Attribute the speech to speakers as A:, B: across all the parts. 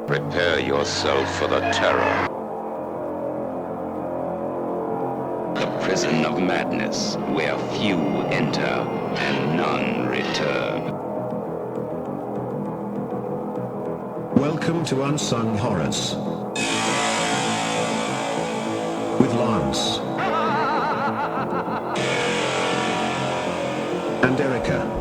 A: Prepare yourself for the terror. The prison of madness, where few enter and none return.
B: Welcome to Unsung Horrors with Lance and Erica.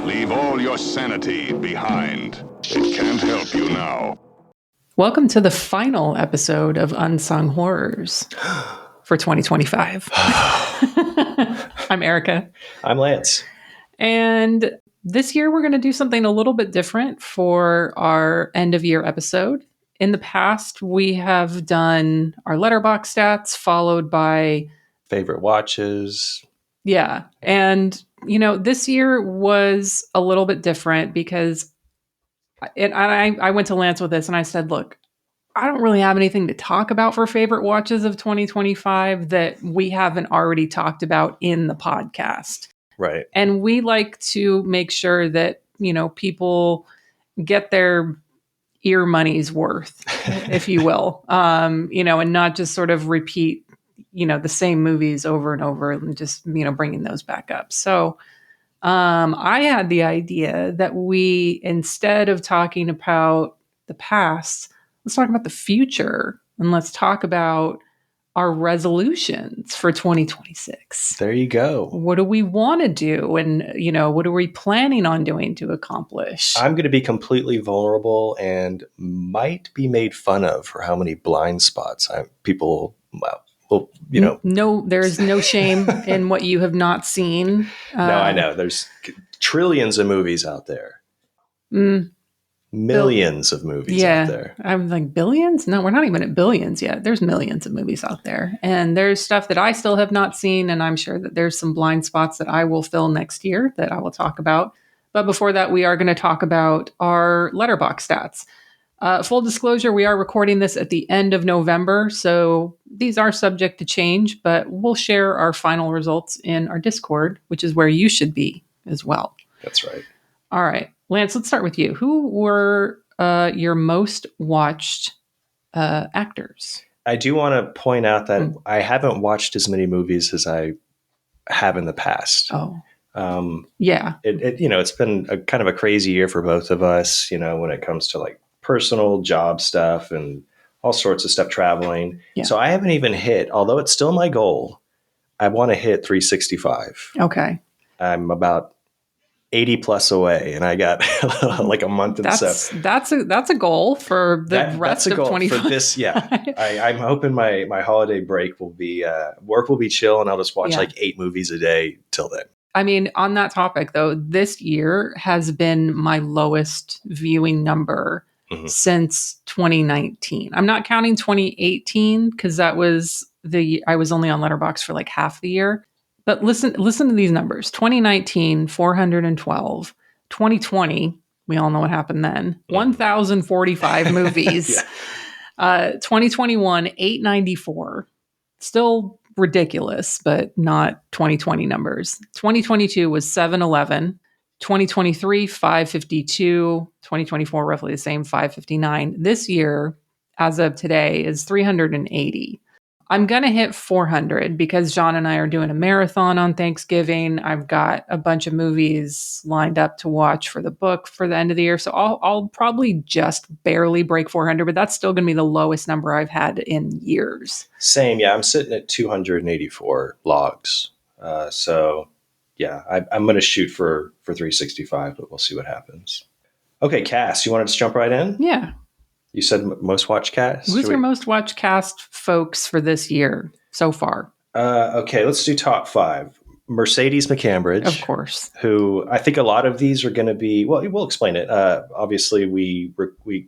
C: Leave all your sanity behind. It can't help you now.
D: Welcome to the final episode of Unsung Horrors for 2025. I'm Erica.
E: I'm Lance.
D: And this year we're going to do something a little bit different for our end of year episode. In the past, we have done our Letterboxd stats followed by
E: favorite watches.
D: Yeah. And, this year was a little bit different because I went to Lance with this and I said, look, I don't really have anything to talk about for favorite watches of 2025 that we haven't already talked about in the podcast.
E: Right.
D: And we like to make sure that, people get their ear money's worth, if you will, and not just sort of repeat, the same movies over and over and just, bringing those back up. So I had the idea that we, instead of talking about the past, let's talk about the future and let's talk about our resolutions for 2026.
E: There you go.
D: What do we want to do? And, what are we planning on doing to accomplish?
E: I'm going to be completely vulnerable and might be made fun of for how many blind spots
D: No, there's no shame in what you have not seen.
E: No, I know. There's trillions of movies out there. Millions of movies out there.
D: I'm like, billions? No, we're not even at billions yet. There's millions of movies out there. And there's stuff that I still have not seen. And I'm sure that there's some blind spots that I will fill next year that I will talk about. But before that, we are going to talk about our Letterboxd stats. Full disclosure, we are recording this at the end of November. So these are subject to change, but we'll share our final results in our Discord, which is where you should be as well.
E: That's right.
D: All right. Lance, let's start with you. Who were your most watched actors?
E: I do want to point out that I haven't watched as many movies as I have in the past.
D: Oh,
E: yeah. It's been a kind of a crazy year for both of us, when it comes to like personal job stuff and all sorts of stuff, traveling. Yeah. So I haven't even hit, although it's still my goal, I want to hit 365.
D: Okay.
E: I'm about 80 plus away, and I got like a month and so.
D: That's a goal for the rest of 25.
E: For this, yeah. I'm hoping my holiday break will be work will be chill, and I'll just watch like 8 movies a day till then.
D: I mean, on that topic though, this year has been my lowest viewing number since 2019. I'm not counting 2018 because that was I was only on Letterboxd for like half the year. But listen to these numbers. 2019, 412. 2020, we all know what happened then. 1,045 movies. 2021, 894. Still ridiculous, but not 2020 numbers. 2022 was 711. 2023, 552. 2024, roughly the same, 559. This year, as of today, is 380. I'm going to hit 400 because John and I are doing a marathon on Thanksgiving. I've got a bunch of movies lined up to watch for the book for the end of the year. So I'll probably just barely break 400, but that's still going to be the lowest number I've had in years.
E: Same. Yeah. I'm sitting at 284 logs. So yeah, I'm going to shoot for 365, but we'll see what happens. Okay. Cass, you wanted to jump right in?
D: Yeah.
E: You said most watched cast?
D: Who's your most watched cast folks for this year so far?
E: Okay, let's do top 5. Mercedes McCambridge.
D: Of course.
E: Who I think a lot of these are going to be, well, we'll explain it. Obviously, we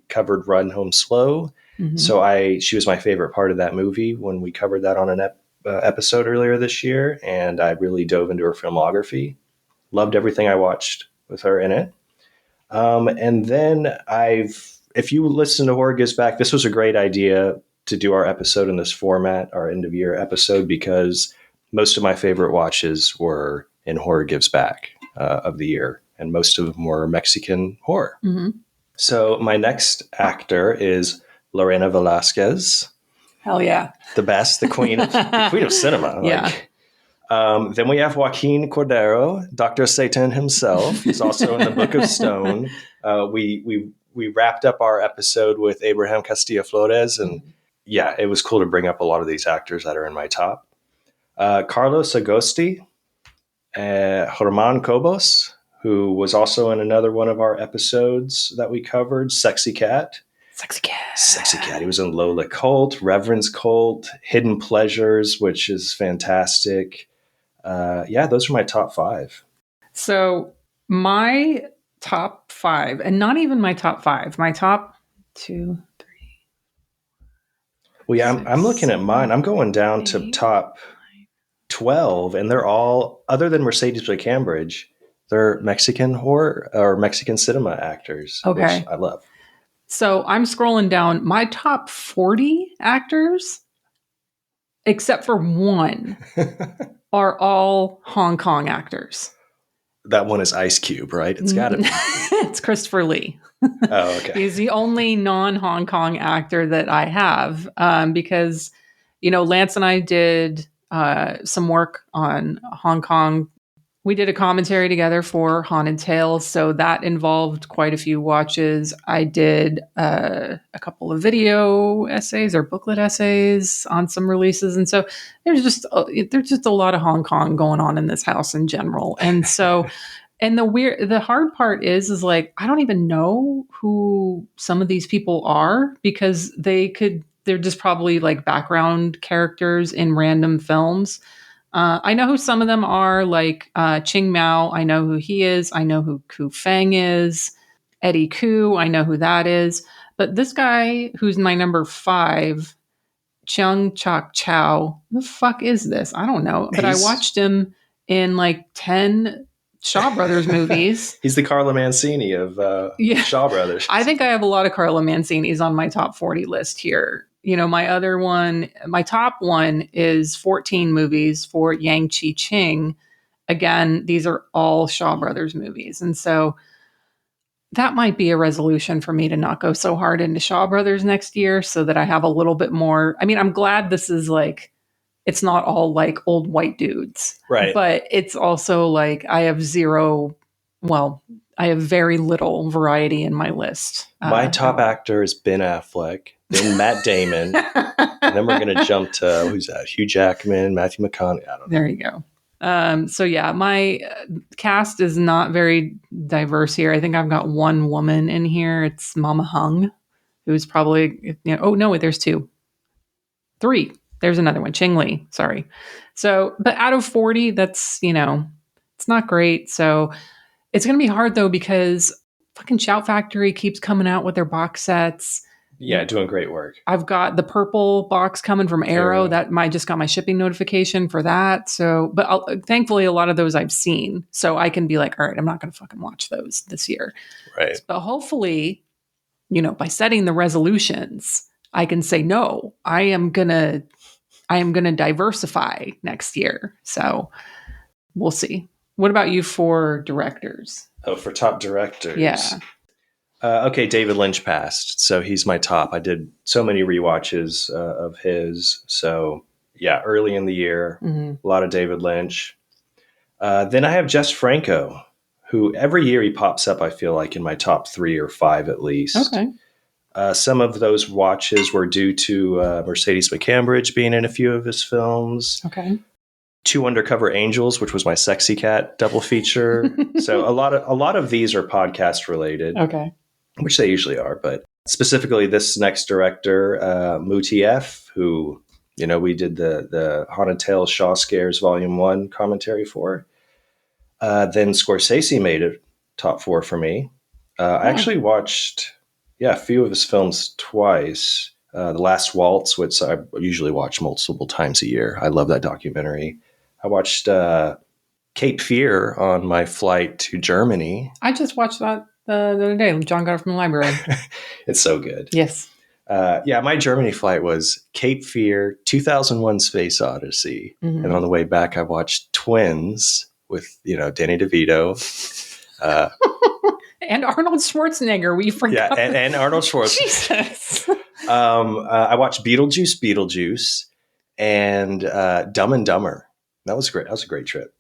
E: covered Run Home Slow. Mm-hmm. So she was my favorite part of that movie when we covered that on an episode earlier this year. And I really dove into her filmography. Loved everything I watched with her in it. And then if you listen to Horror Gives Back, this was a great idea to do our episode in this format, our end of year episode, because most of my favorite watches were in Horror Gives Back. of the year, and most of them were Mexican horror.
D: Mm-hmm.
E: So my next actor is Lorena Velasquez.
D: Hell yeah.
E: The best, the queen of cinema.
D: Yeah.
E: Then we have Joaquin Cordero, Dr. Satan himself. He's also in the Book of Stone. We wrapped up our episode with Abraham Castillo Flores, and yeah, it was cool to bring up a lot of these actors that are in my top. Carlos Agosti, Germán Cobos, who was also in another one of our episodes that we covered, Sexy Cat.
D: Sexy Cat.
E: Sexy Cat. He was in Lola Cult, Reverend's Cult, Hidden Pleasures, which is fantastic. Yeah, those are my top 5.
D: So my top 5, and not even my top 5, my top 2, 3.
E: Well, yeah, I'm looking at mine. I'm going down to top 12, and they're all, other than Mercedes McCambridge, they're Mexican horror or Mexican cinema actors,
D: Okay.
E: which I love.
D: So I'm scrolling down my top 40 actors, except for one, are all Hong Kong actors.
E: That one is Ice Cube, right? It's got to be.
D: It's Christopher Lee.
E: Oh, okay.
D: He's the only non-Hong Kong actor that I have, because, Lance and I did some work on Hong Kong. We did a commentary together for Haunted Tales, so that involved quite a few watches. I did a couple of video essays or booklet essays on some releases, and so there's just a lot of Hong Kong going on in this house in general. And so, and the hard part is like I don't even know who some of these people are, because they're just probably like background characters in random films. I know who some of them are, like Ching Mao. I know who he is. I know who Ku Feng is. Eddie Koo. I know who that is. But this guy, who's my number 5, Cheung Chok Chow, who the fuck is this? I don't know. But I watched him in like 10 Shaw Brothers movies.
E: He's the Carlo Mancini of Shaw Brothers.
D: I think I have a lot of Carlo Mancinis on my top 40 list here. My top one is 14 movies for Yang Chi Ching. Again, these are all Shaw Brothers movies. And so that might be a resolution for me to not go so hard into Shaw Brothers next year, so that I have a little bit more. I mean, I'm glad this is like, it's not all like old white dudes.
E: Right.
D: But it's also like I have very little variety in my list.
E: My top actor is Ben Affleck, then Matt Damon, and then we're going to jump to, who's that? Hugh Jackman, Matthew McConaughey. I don't know.
D: There you go. So yeah, my cast is not very diverse here. I think I've got one woman in here. It's Mama Hung, who's probably, oh no, there's 2. 3. There's another one, Ching Li. Sorry. So, but out of 40, that's, it's not great. So it's going to be hard though, because fucking Shout Factory keeps coming out with their box sets.
E: Yeah, doing great work.
D: I've got the purple box coming from Arrow. That I just got my shipping notification for that. So, but thankfully a lot of those I've seen, so I can be like, all right, I'm not going to fucking watch those this year.
E: Right.
D: But hopefully, by setting the resolutions, I can say, no, I am going to diversify next year. So we'll see. What about you for directors?
E: Oh, for top directors.
D: Yeah.
E: Okay, David Lynch passed, so he's my top. I did so many rewatches of his. So yeah, early in the year, a lot of David Lynch. Then I have Jess Franco, who every year he pops up, I feel like, in my top 3 or 5 at least.
D: Okay.
E: Some of those watches were due to Mercedes McCambridge being in a few of his films.
D: Okay.
E: 2 Undercover Angels, which was my Sexy Cat double feature. So a lot of these are podcast related.
D: Okay.
E: Which they usually are, but specifically this next director, Muti F, who, we did the Haunted Tales Shaw Scares Volume 1 commentary for. Then Scorsese made it top 4 for me. I actually watched, a few of his films twice. The Last Waltz, which I usually watch multiple times a year. I love that documentary. I watched Cape Fear on my flight to Germany.
D: I just watched that the other day. John got it from the library.
E: It's so good.
D: Yes.
E: My Germany flight was Cape Fear, 2001 Space Odyssey. Mm-hmm. And on the way back, I watched Twins with Danny DeVito.
D: And Arnold Schwarzenegger. We forgot.
E: Yeah, and Arnold Schwarzenegger.
D: Jesus.
E: I watched Beetlejuice, and Dumb and Dumber. That was great. That was a great trip.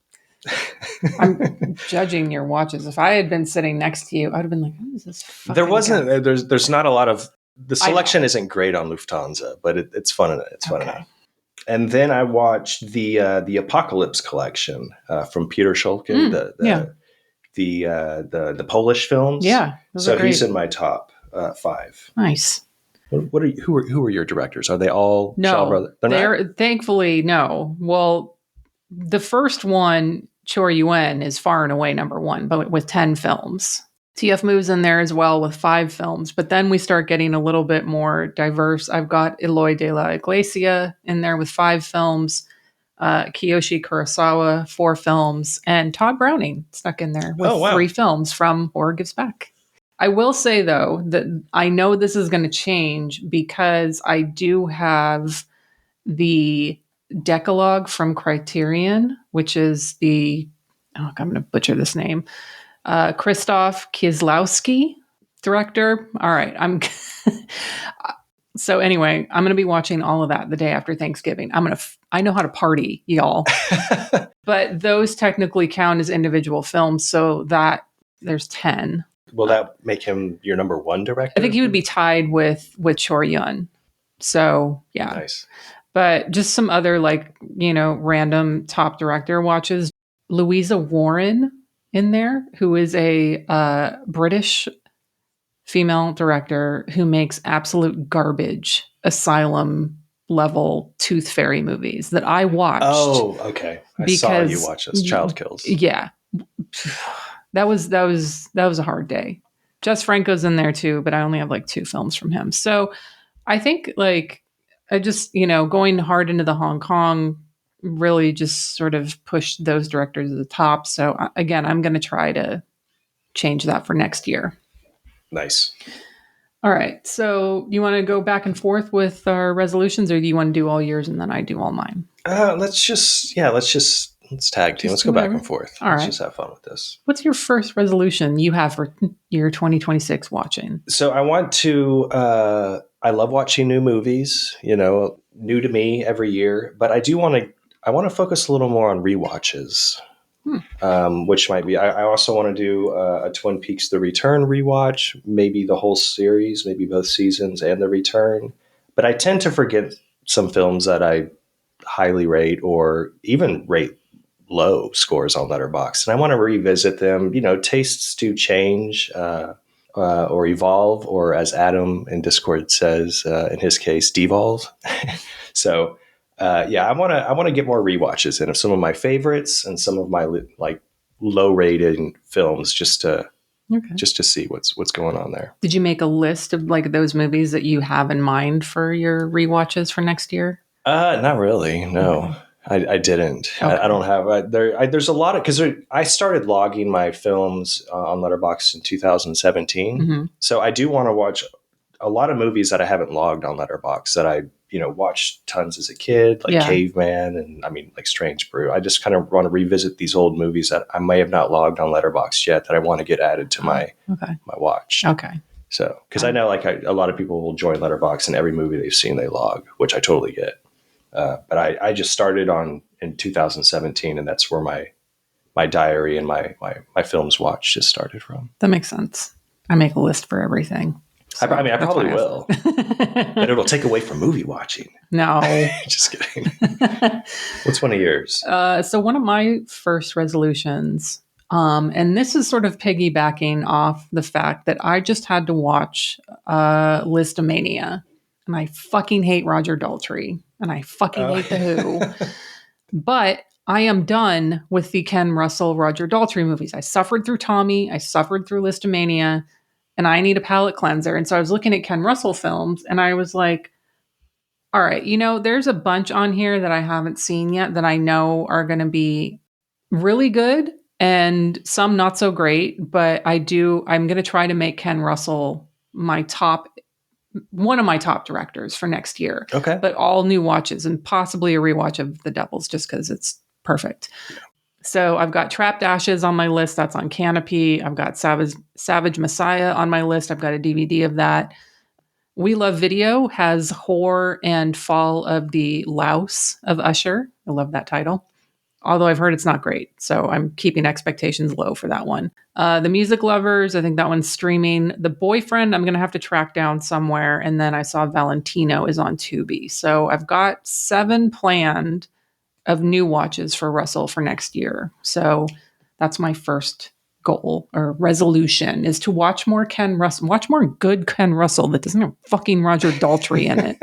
D: I'm judging your watches. If I had been sitting next to you, I'd have been like, "Who is this?"
E: There wasn't.
D: Guy?
E: There's not a lot of. The selection isn't great on Lufthansa, but it's fun. It's fun enough. And then I watched the Apocalypse Collection from Peter Shulkin, the Polish films.
D: Yeah,
E: so he's in my top 5.
D: Nice.
E: What are you, who are your directors? Are they all Shaw Brothers?
D: They're thankfully no. Well, the first one, Chor Yuen, is far and away number 1, but with 10 films. TF moves in there as well with 5 films, but then we start getting a little bit more diverse. I've got Eloy de la Iglesia in there with 5 films, Kiyoshi Kurosawa 4 films, and Todd Browning stuck in there with 3 films from Horror Gives Back. I will say though that I know this is going to change because I do have the Decalogue from Criterion, which is I'm going to butcher this name. Krzysztof Kieslowski, director. All right. So anyway, I'm going to be watching all of that the day after Thanksgiving. I know how to party, y'all. But those technically count as individual films. So that there's 10.
E: Will that make him your number 1 director?
D: I think he would be tied with Chor Yuen. So yeah.
E: Nice.
D: But just some other random top director watches. Louisa Warren in there, who is a British female director who makes absolute garbage asylum level Tooth Fairy movies that I watched.
E: Oh, okay. I saw you watch this. Child Kills.
D: Yeah. That was a hard day. Jess Franco's in there too, but I only have 2 films from him. So I think I just, going hard into the Hong Kong really just sort of pushed those directors to the top. So again, I'm going to try to change that for next year.
E: Nice.
D: All right. So you want to go back and forth with our resolutions, or do you want to do all yours and then I do all mine?
E: Let's tag team. Let's go back and forth.
D: All
E: Let's
D: right.
E: just have fun with this.
D: What's your first resolution you have for year 2026 watching?
E: So I want to, I love watching new movies, new to me every year, but I want to focus a little more on rewatches, which might be, I also want to do a Twin Peaks The Return rewatch, maybe the whole series, maybe both seasons and The Return. But I tend to forget some films that I highly rate or even rate low scores on Letterboxd. And I want to revisit them. Tastes do change or evolve, or as Adam in Discord says, in his case, devolve. So I want to get more rewatches in of some of my favorites and some of my low rated films just to see what's going on there.
D: Did you make a list of those movies that you have in mind for your rewatches for next year?
E: Not really. No, I didn't. Okay. I don't have there's a lot of, because I started logging my films on Letterboxd in 2017. Mm-hmm. So I do want to watch a lot of movies that I haven't logged on Letterboxd that I watched tons as a kid, Caveman and Strange Brew. I just kind of want to revisit these old movies that I may have not logged on Letterboxd yet that I want to get added to my watch.
D: Okay.
E: So, because I know a lot of people will join Letterboxd and every movie they've seen they log, which I totally get. But I just started in 2017, and that's where my diary and my films watch just started from.
D: That makes sense. I make a list for everything.
E: So I probably will, but it'll take away from movie watching.
D: No,
E: just kidding. What's one of yours?
D: So one of my first resolutions, and this is sort of piggybacking off the fact that I just had to watch Listomania, and I fucking hate Roger Daltrey, and I fucking hate The Who, but I am done with the Ken Russell, Roger Daltrey movies. I suffered through Tommy. I suffered through Listomania. And I need a palate cleanser. And so I was looking at Ken Russell films and I was like, all right, there's a bunch on here that I haven't seen yet that I know are going to be really good and some not so great. But I'm going to try to make Ken Russell one of my top directors for next year.
E: Okay.
D: But all new watches and possibly a rewatch of The Devils just because it's perfect. Yeah. So I've got Trapped Ashes on my list. That's on Canopy. I've got Savage Messiah on my list. I've got a DVD of that. We Love Video has Whore and Fall of the Louse of Usher. I love that title. Although I've heard it's not great. So I'm keeping expectations low for that one. The Music Lovers, I think that one's streaming. The Boyfriend, I'm going to have to track down somewhere. And then I saw Valentino is on Tubi. So I've got 7 planned of new watches for Russell for next year. So that's my first goal or resolution, is to watch more Ken Russell, watch more good Ken Russell that doesn't have fucking Roger Daltrey in it.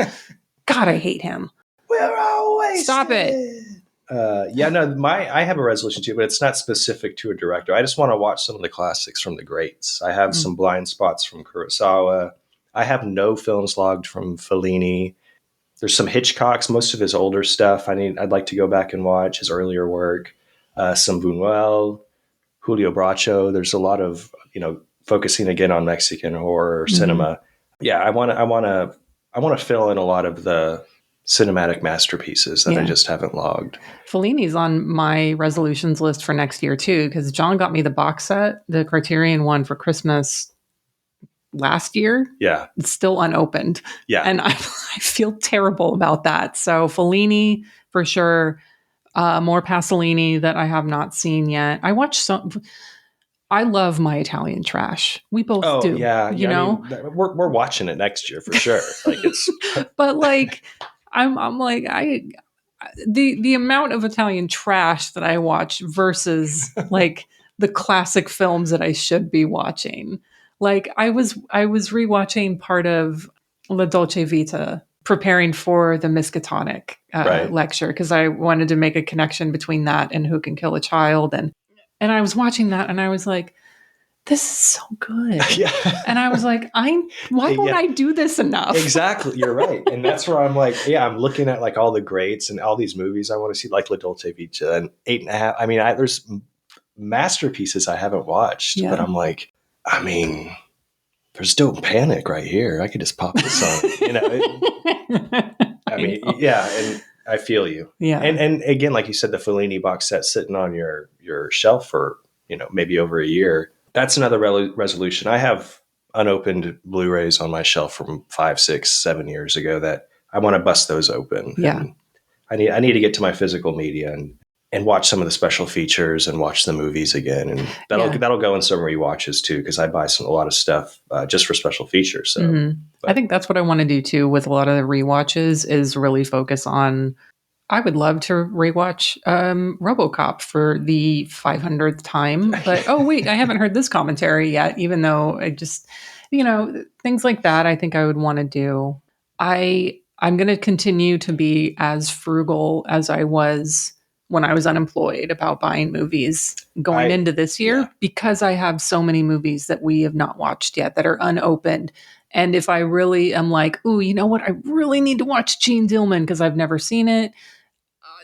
D: God, I hate him.
E: We're always
D: Stop it.
E: I have a resolution too, but it's not specific to a director. I just want to watch some of the classics from the greats. I have some blind spots from Kurosawa. I have no films logged from Fellini. There's some Hitchcock's, most of his older stuff. I'd like to go back and watch his earlier work. Some Buñuel, Julio Bracho. There's a lot of, focusing again on Mexican horror cinema. Yeah, I want to fill in a lot of the cinematic masterpieces that I just haven't logged.
D: Fellini's on my resolutions list for next year too, because John got me the box set, the Criterion one, for Christmas last year.
E: Yeah.
D: It's still unopened.
E: Yeah.
D: And I feel terrible about that. So Fellini for sure. More Pasolini that I have not seen yet. I love my Italian trash. We both do.
E: Yeah.
D: You know?
E: We're watching it next year for sure.
D: But like, I'm like, the amount of Italian trash that I watch versus like the classic films that I should be watching. Like I was rewatching part of La Dolce Vita, preparing for the Miskatonic lecture, because I wanted to make a connection between that and Who Can Kill a Child, and I was watching that and I was like, this is so good.
E: Yeah.
D: And I was like, why don't I do this enough?
E: Exactly. You're right. And that's where I'm like, I'm looking at like all the greats and all these movies I want to see, like La Dolce Vita and 8.5. I mean, there's masterpieces I haven't watched, but I'm like, there's Don't Panic right here. I could just pop this on, and I feel you.
D: Yeah.
E: And again, like you said, the Fellini box set sitting on your shelf for, maybe over a year. That's another resolution. I have unopened Blu-rays on my shelf from 5, 6, 7 years ago that I want to bust those open.
D: Yeah.
E: And I need to get to my physical media and watch some of the special features and watch the movies again. And that'll go in some rewatches too, because I buy a lot of stuff just for special features. So
D: I think that's what I want to do too with a lot of the rewatches, is really focus on. I would love to rewatch RoboCop for the 500th time, but oh wait, I haven't heard this commentary yet, even though I just, things like that I think I would want to do. I'm going to continue to be as frugal as I was when I was unemployed about buying movies going into this year, because I have so many movies that we have not watched yet that are unopened. And if I really am like, ooh, you know what? I really need to watch Gene Dillman because I've never seen it.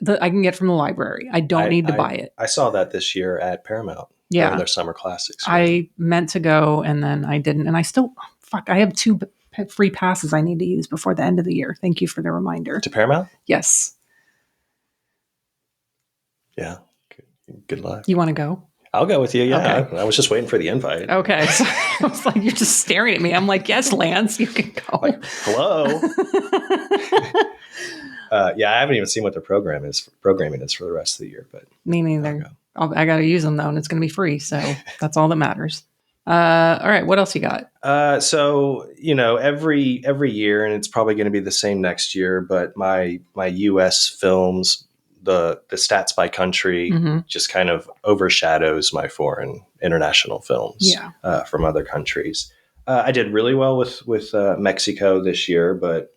D: I can get from the library. I don't need to buy it.
E: I saw that this year at Paramount.
D: Yeah.
E: Their summer classics.
D: I meant to go and then I didn't. And I still, I have 2 free passes I need to use before the end of the year. Thank you for the reminder.
E: To Paramount?
D: Yes.
E: Yeah. Good luck.
D: You want to go?
E: I'll go with you. Yeah.
D: Okay.
E: I was just waiting for the invite.
D: Okay. So I was like, you're just staring at me. I'm like, yes, Lance, you can go.
E: Like, hello. I haven't even seen what their programming is for the rest of the year, but
D: me neither. I got to use them though, and it's going to be free. So that's all that matters. All right. What else you got?
E: So, every year, and it's probably going to be the same next year, but my US films, the stats by country just kind of overshadows my foreign international films from other countries. I did really well with Mexico this year, but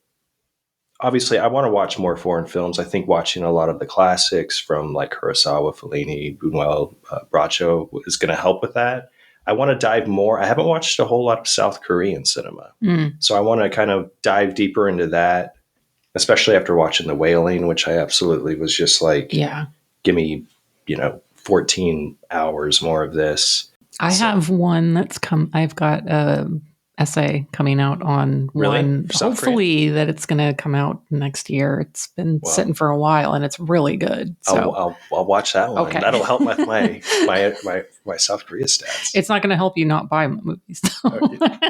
E: obviously I want to watch more foreign films. I think watching a lot of the classics from like Kurosawa, Fellini, Buñuel, Bracho is going to help with that. I want to dive more. I haven't watched a whole lot of South Korean cinema. So I want to kind of dive deeper into that, especially after watching The Wailing, which I absolutely was just like, give me, 14 hours more of this.
D: I have one that's come. I've got essay coming out on
E: Really?
D: one.
E: For South Korea?
D: Hopefully that it's going to come out next year. It's been sitting for a while and it's really good. So
E: I'll watch that one.
D: Okay.
E: That'll help with my South Korea stats.
D: it's not going to help you not buy movies.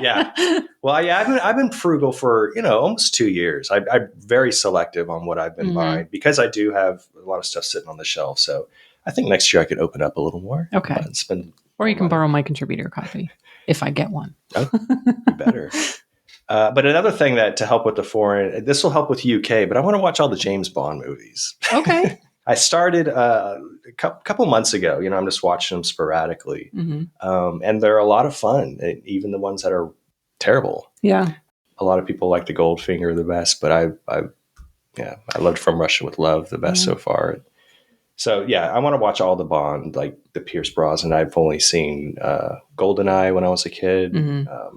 E: Yeah. Well, yeah, I've been frugal for, almost 2 years. I'm very selective on what I've been buying because I do have a lot of stuff sitting on the shelf. So I think next year I could open up a little more.
D: Okay.
E: And spend
D: Or you
E: more
D: can
E: money.
D: borrow my contributor copy if I get one.
E: Oh, you better. But another thing that to help with the foreign, this will help with UK, but I want to watch all the James Bond movies.
D: Okay.
E: I started a couple months ago. I'm just watching them sporadically. And they're a lot of fun, even the ones that are terrible.
D: Yeah.
E: A lot of people like the Goldfinger the best, but I loved From Russia with Love the best so far. So yeah, I want to watch all the Bond, like the Pierce Brosnan. I've only seen GoldenEye when I was a kid. A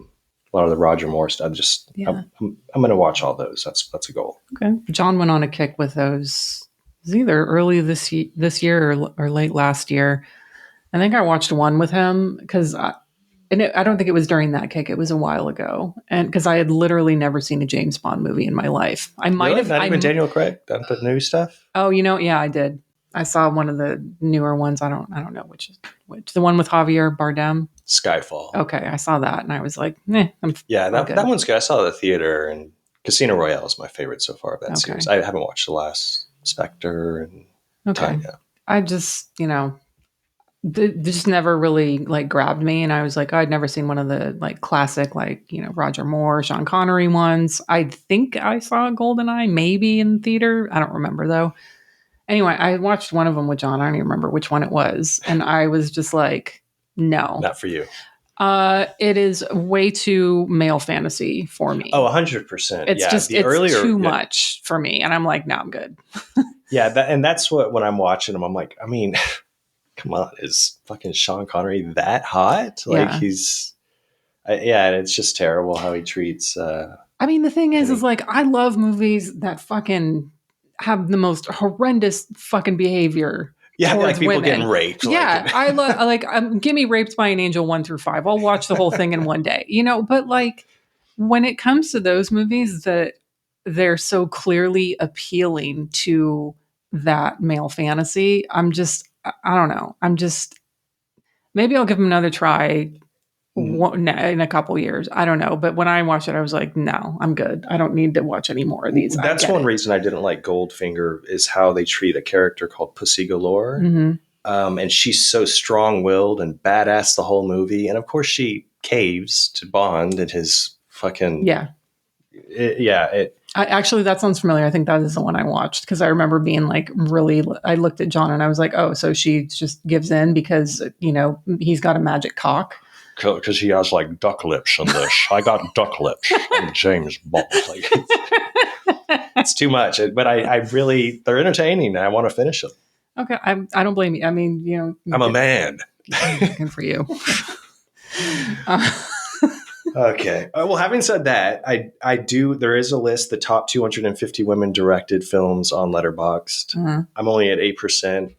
E: lot of the Roger Moore stuff. I'm going to watch all those. That's a goal.
D: Okay. John went on a kick with those. It was either early this year or late last year. I think I watched one with him because I don't think it was during that kick. It was a while ago, and because I had literally never seen a James Bond movie in my life. I might have
E: not even Daniel Craig done the new stuff.
D: Oh, yeah, I did. I saw one of the newer ones. I don't know which. The one with Javier Bardem.
E: Skyfall.
D: Okay, I saw that and I was like,
E: that one's good. I saw it at the theater, and Casino Royale is my favorite so far of that series. I haven't watched the last Spectre and time yet.
D: I just, they just never really like grabbed me, and I was like, I'd never seen one of the like classic Roger Moore, Sean Connery ones. I think I saw GoldenEye maybe in theater. I don't remember though. Anyway, I watched one of them with John. I don't even remember which one it was, and I was just like, no,
E: not for you.
D: It is way too male fantasy for me.
E: Oh, 100%.
D: It's too much for me, and I'm like, no, I'm good.
E: Yeah, that's what when I'm watching them, I'm like, I mean. Come on, is fucking Sean Connery that hot? Like he's, and it's just terrible how he treats.
D: I mean, the thing is like, I love movies that fucking have the most horrendous fucking behavior.
E: Yeah, like people
D: women.
E: getting raped.
D: Yeah, I love give me Raped by an Angel 1 through 5. I'll watch the whole thing in one day, But like, when it comes to those movies that they're so clearly appealing to that male fantasy, I don't know. Maybe I'll give them another try in a couple years. I don't know. But when I watched it, I was like, no, I'm good. I don't need to watch any more of these.
E: That's one reason I didn't like Goldfinger is how they treat a character called Pussy Galore. And she's so strong-willed and badass the whole movie. And of course she caves to Bond and his fucking...
D: Actually, that sounds familiar. I think that is the one I watched because I remember being like I looked at John and I was like, oh, so she just gives in because, he's got a magic cock.
E: Because he has like duck lips in this. I got duck lips in James Bond. Like, it's too much. But I really, they're entertaining and I want to finish them.
D: Okay. I don't blame you. I mean,
E: I'm a man.
D: Good for you.
E: Okay. Well, having said that, there is a list, the top 250 women directed films on Letterboxd. I'm only at 8%.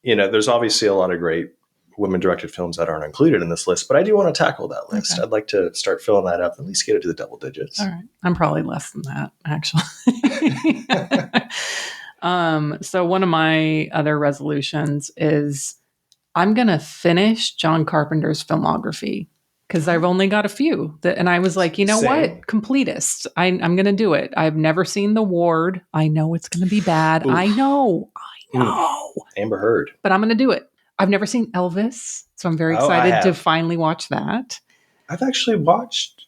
E: There's obviously a lot of great women directed films that aren't included in this list, but I do want to tackle that list. Okay. I'd like to start filling that up, at least get it to the double digits.
D: All right. I'm probably less than that, actually. So one of my other resolutions is I'm going to finish John Carpenter's filmography. Because I've only got a few. And I was like, Same. What? Completist. I'm going to do it. I've never seen The Ward. I know it's going to be bad. Oof. I know.
E: Amber Heard.
D: But I'm going to do it. I've never seen Elvis. So I'm very excited to finally watch that.
E: I've actually watched,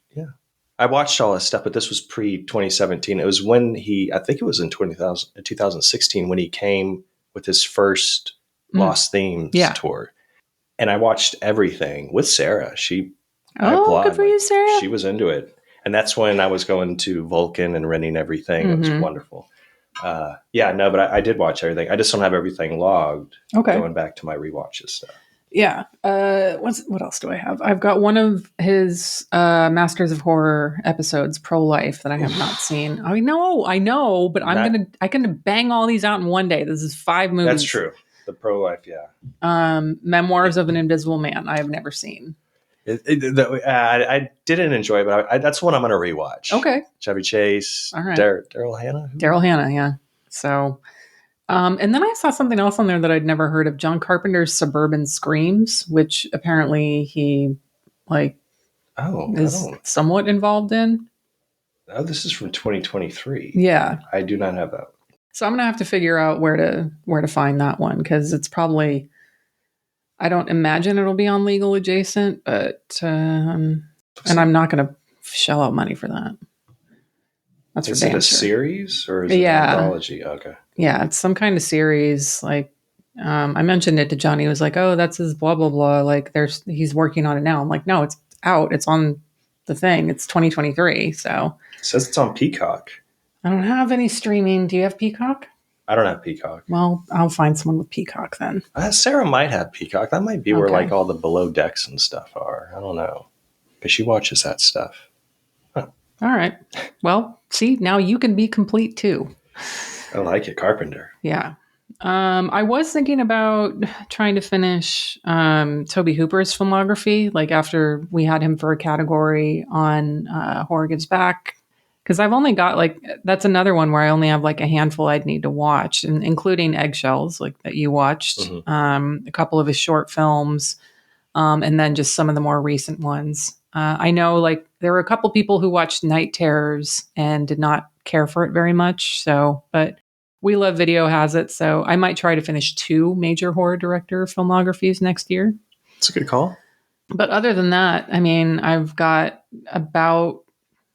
E: I watched all this stuff, but this was pre-2017. It was when I think it was in 2016 when he came with his first Lost Themes tour. And I watched everything with Sarah. I applaud.
D: Good for you, Sarah.
E: She was into it. And that's when I was going to Vulcan and renting everything. It was wonderful. But I did watch everything. I just don't have everything logged.
D: Okay.
E: Going back to my rewatches stuff.
D: Yeah. What else do I have? I've got one of his Masters of Horror episodes, Pro-Life, that I have not seen. I know, but I can bang all these out in one day. This is 5 movies.
E: That's true. The Pro-Life,
D: Memoirs of an Invisible Man, I have never seen.
E: I didn't enjoy it, but that's one I'm going to rewatch.
D: Okay.
E: Chevy Chase.
D: All right.
E: Daryl Hannah.
D: Daryl Hannah, yeah. So, and then I saw something else on there that I'd never heard of. John Carpenter's Suburban Screams, which apparently he is somewhat involved in.
E: Oh, this is from 2023.
D: Yeah.
E: I do not have that.
D: So I'm gonna have to figure out where to find that one, because it's probably, I don't imagine it'll be on Legal Adjacent, but and I'm not gonna shell out money for that. That's
E: is it a series or is it an anthology? Okay.
D: Yeah, it's some kind of series. Like, I mentioned it to Johnny. He was like, "Oh, that's his blah blah blah." Like, he's working on it now. I'm like, "No, it's out. It's on the thing. It's 2023." So
E: it says it's on Peacock.
D: I don't have any streaming. Do you have Peacock?
E: I don't have Peacock.
D: Well, I'll find someone with Peacock then.
E: Sarah might have Peacock. That might be where like all the Below Decks and stuff are. I don't know, because she watches that stuff.
D: Huh. All right. Well, see, now you can be complete too.
E: I like it, Carpenter.
D: Yeah. I was thinking about trying to finish Toby Hooper's filmography, like after we had him for a category on Horror Gives Back. Because I've only got that's another one where I only have like a handful I'd need to watch, and including Eggshells, like that you watched, a couple of his short films, and then just some of the more recent ones. I know like there were a couple people who watched Night Terrors and did not care for it very much. So, but We Love Video has it. So I might try to finish 2 major horror director filmographies next year.
E: That's a good call.
D: But other than that, I mean, I've got about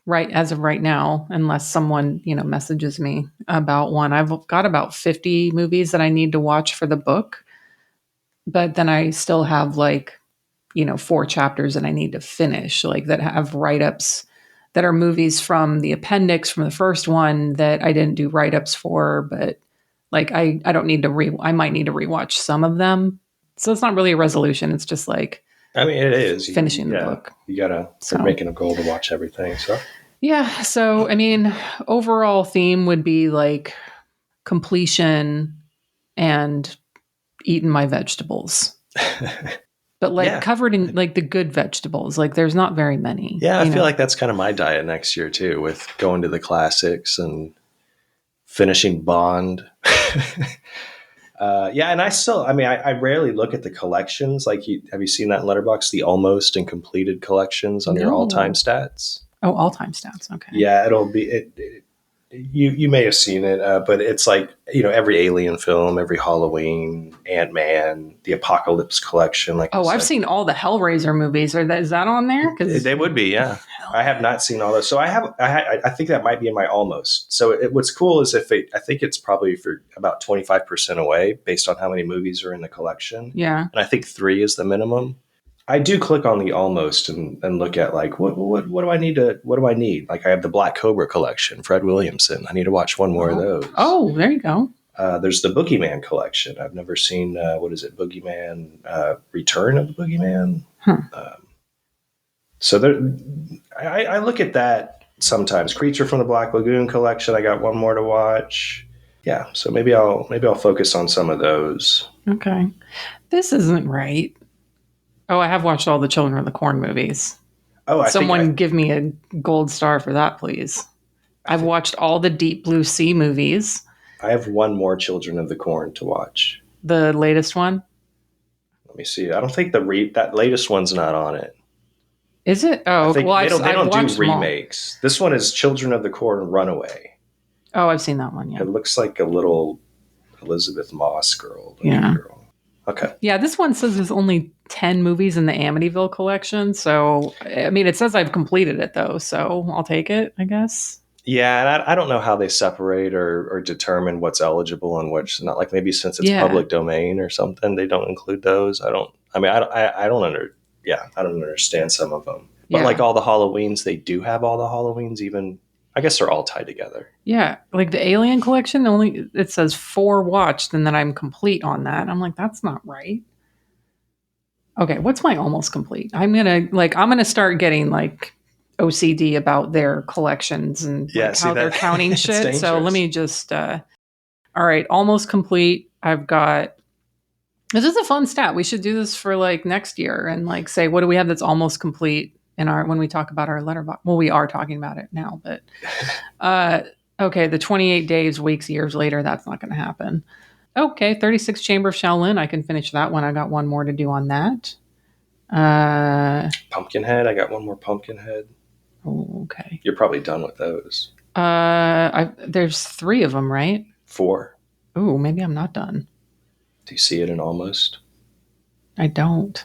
D: as of right now, unless someone, messages me about one, I've got about 50 movies that I need to watch for the book. But then I still have 4 chapters that I need to finish, that have write-ups that are movies from the appendix from the first one that I didn't do write-ups for, but I don't need to I might need to rewatch some of them. So it's not really a resolution. It's just
E: it is
D: finishing the book.
E: You gotta making a goal to watch everything. So
D: yeah. So overall theme would be completion and eating my vegetables, but covered in the good vegetables. There's not very many.
E: Yeah, I feel like that's kind of my diet next year too, with going to the classics and finishing Bond. And I still, I rarely look at the collections. Have you seen that in Letterboxd, the almost and completed collections on your all-time stats?
D: Oh, all-time stats. Okay.
E: Yeah, it'll be, you may have seen it, but it's every Alien film, every Halloween, Ant-Man, the Apocalypse collection.
D: I've seen all the Hellraiser movies. Is that on there?
E: They would be, yeah. I have not seen all those. So I think that might be in my almost. So what's cool is I think it's probably for about 25% away based on how many movies are in the collection.
D: Yeah.
E: And I think 3 is the minimum. I do click on the almost and look at what do I need? I have the Black Cobra collection, Fred Williamson. I need to watch one more of those.
D: Oh, there you go.
E: There's the Boogeyman collection. I've never seen, Boogeyman, Return of the Boogeyman. So I look at that sometimes. Creature from the Black Lagoon collection. I got one more to watch. Yeah. So maybe I'll focus on some of those.
D: Okay. This isn't right. Oh, I have watched all the Children of the Corn movies. Oh, someone give me a gold star for that, please. I've watched all the Deep Blue Sea movies.
E: I have one more Children of the Corn to watch.
D: The latest one?
E: Let me see. I don't think that latest one's not on it.
D: Is it? Oh,
E: they don't do remakes. This one is Children of the Corn Runaway.
D: Oh, I've seen that one, yeah.
E: It looks like a little Elizabeth Moss girl.
D: Yeah.
E: Girl. Okay.
D: Yeah, this one says there's only 10 movies in the Amityville collection. So, it says I've completed it, though. So I'll take it, I guess.
E: Yeah, and I don't know how they separate or determine what's eligible and what's not. Maybe since it's public domain or something, they don't include those. I don't understand some of them. But all the Halloweens, they do have all the Halloweens, even... I guess they're all tied together. Yeah.
D: The Alien collection, it says 4 watched and then I'm complete on that. I'm like, that's not right. Okay. What's my almost complete? I'm going to start getting OCD about their collections and how they're counting shit. So let me just, all right. Almost complete. I've got This is a fun stat. We should do this for like next year and like say, what do we have that's almost complete in our, when we talk about our letterbox? Well, we are talking about it now, but okay, the 28 days, weeks, years later, that's not going to happen. Okay, 36 Chamber of Shaolin. I can finish that one. I got one more to do on that.
E: Pumpkinhead. I got one more Pumpkinhead.
D: Oh, okay.
E: You're probably done with those.
D: There's 3 of them, right?
E: 4.
D: Ooh, maybe I'm not done.
E: Do you see it in Almost?
D: I don't.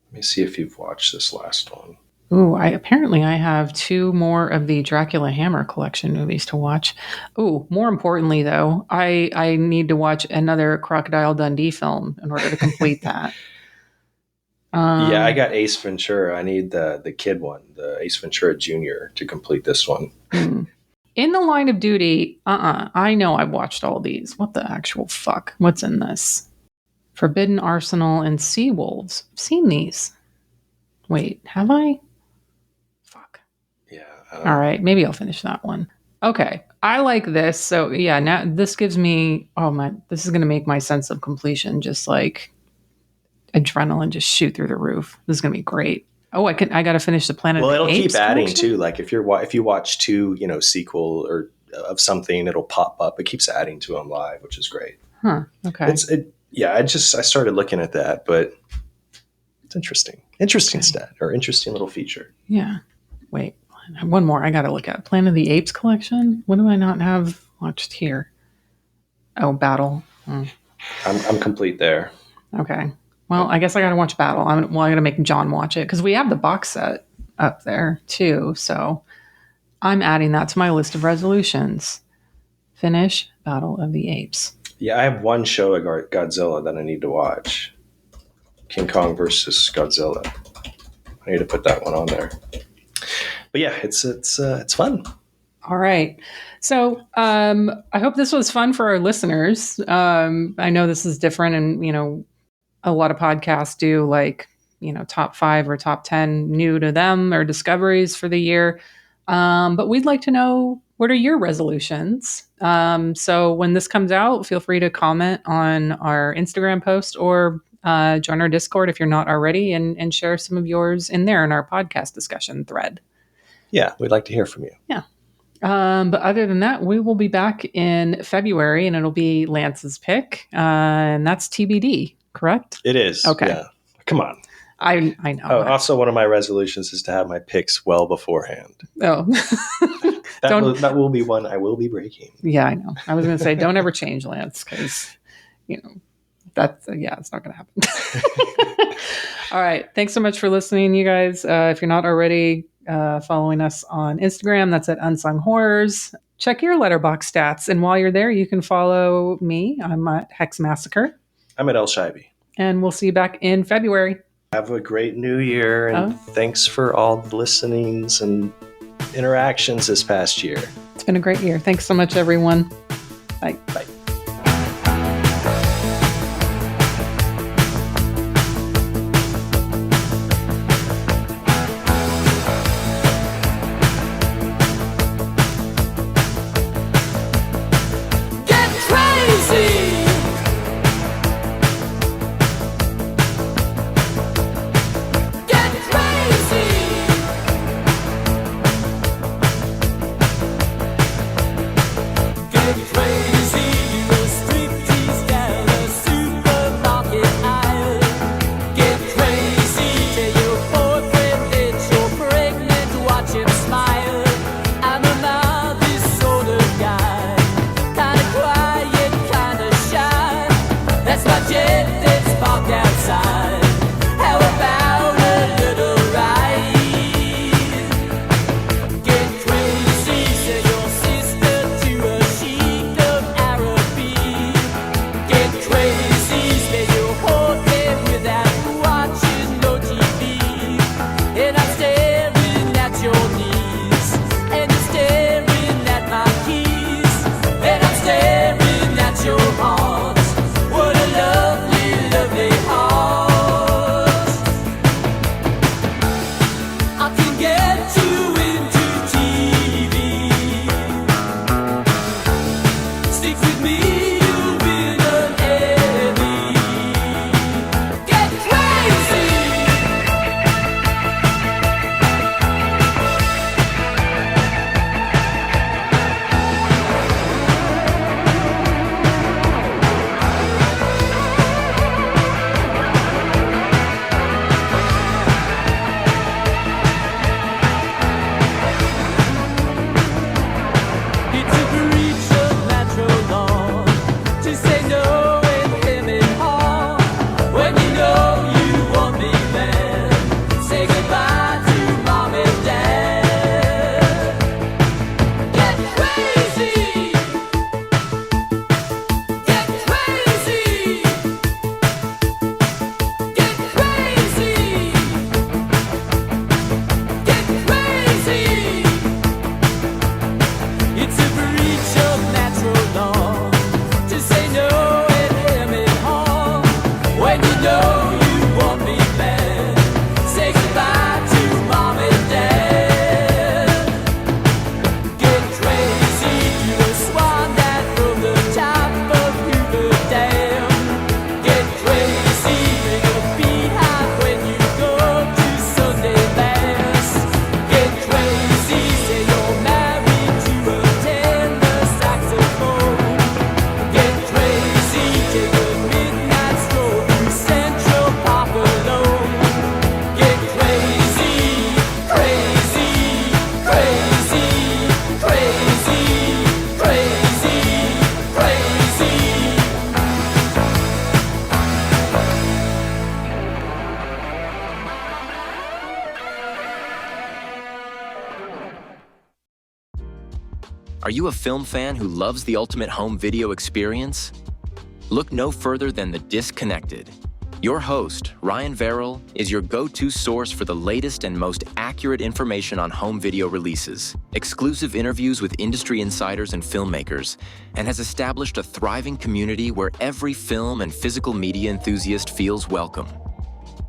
E: Let me see if you've watched this last one.
D: Ooh, apparently I have 2 more of the Dracula Hammer collection movies to watch. Ooh, more importantly though, I need to watch another Crocodile Dundee film in order to complete that.
E: Yeah, I got Ace Ventura. I need the kid one, the Ace Ventura Jr. to complete this one.
D: In the Line of Duty, I know I've watched all these. What the actual fuck? What's in this? Forbidden Arsenal and Sea Wolves. I've seen these. Wait, have I? Fuck.
E: Yeah.
D: All right, maybe I'll finish that one. Okay, I like this. So yeah, now this gives me, this is going to make my sense of completion just like adrenaline just shoot through the roof. This is going to be great. Oh, I got to finish the Planet of the Apes.
E: Well, it'll keep adding
D: collection?
E: too. Like if you watch 2, sequel or of something, it'll pop up. It keeps adding to them live, which is great.
D: Huh. Okay.
E: I started looking at that, but it's interesting. Interesting stat or interesting little feature.
D: Yeah. Wait, one more I got to look at. Planet of the Apes collection. What do I not have watched here? Oh, Battle.
E: I'm complete there.
D: Okay. Well, I guess I got to watch Battle. I got to make John watch it because we have the box set up there too. So I'm adding that to my list of resolutions. Finish Battle of the Apes.
E: Yeah, I have one show at Godzilla that I need to watch. King Kong versus Godzilla. I need to put that one on there. But yeah, it's fun.
D: All right. So I hope this was fun for our listeners. I know this is different, and a lot of podcasts do like top 5 or top 10 new to them or discoveries for the year. But we'd like to know, what are your resolutions? So when this comes out, feel free to comment on our Instagram post or join our Discord if you're not already, and share some of yours in there in our podcast discussion thread.
E: Yeah, we'd like to hear from you.
D: Yeah. But other than that, we will be back in February, and it'll be Lance's pick, and that's TBD, correct?
E: It is.
D: Okay.
E: Yeah. Come on.
D: I know.
E: Oh, also, one of my resolutions is to have my picks well beforehand.
D: Oh.
E: That will be one I will be breaking.
D: Yeah, I know. I was going to say, don't ever change, Lance, because, it's not going to happen. All right. Thanks so much for listening, you guys. If you're not already following us on Instagram, that's at Unsung Horrors. Check your Letterboxd stats. And while you're there, you can follow me. I'm at Hex Massacre.
E: I'm at El Schibi.
D: And we'll see you back in February.
E: Have a great new year, and thanks for all the listenings and interactions this past year.
D: It's been a great year. Thanks so much, everyone. Bye.
E: Bye.
F: Crazy. Are you a film fan who loves the ultimate home video experience? Look no further than The Disconnected. Your host, Ryan Verrill, is your go-to source for the latest and most accurate information on home video releases, exclusive interviews with industry insiders and filmmakers, and has established a thriving community where every film and physical media enthusiast feels welcome.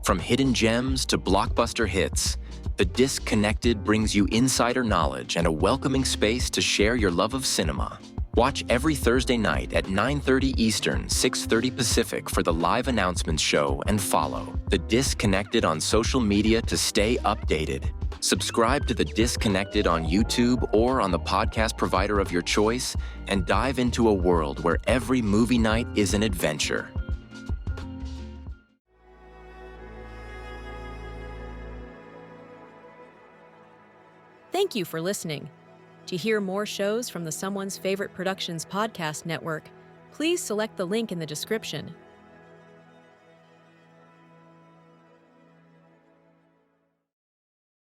F: From hidden gems to blockbuster hits, The Disconnected brings you insider knowledge and a welcoming space to share your love of cinema. Watch every Thursday night at 9:30 Eastern, 6:30 Pacific for the live announcements show and follow The Disconnected on social media to stay updated. Subscribe to The Disconnected on YouTube or on the podcast provider of your choice and dive into a world where every movie night is an adventure.
G: Thank you for listening. To hear more shows from the Someone's Favorite Productions podcast network, please select the link in the description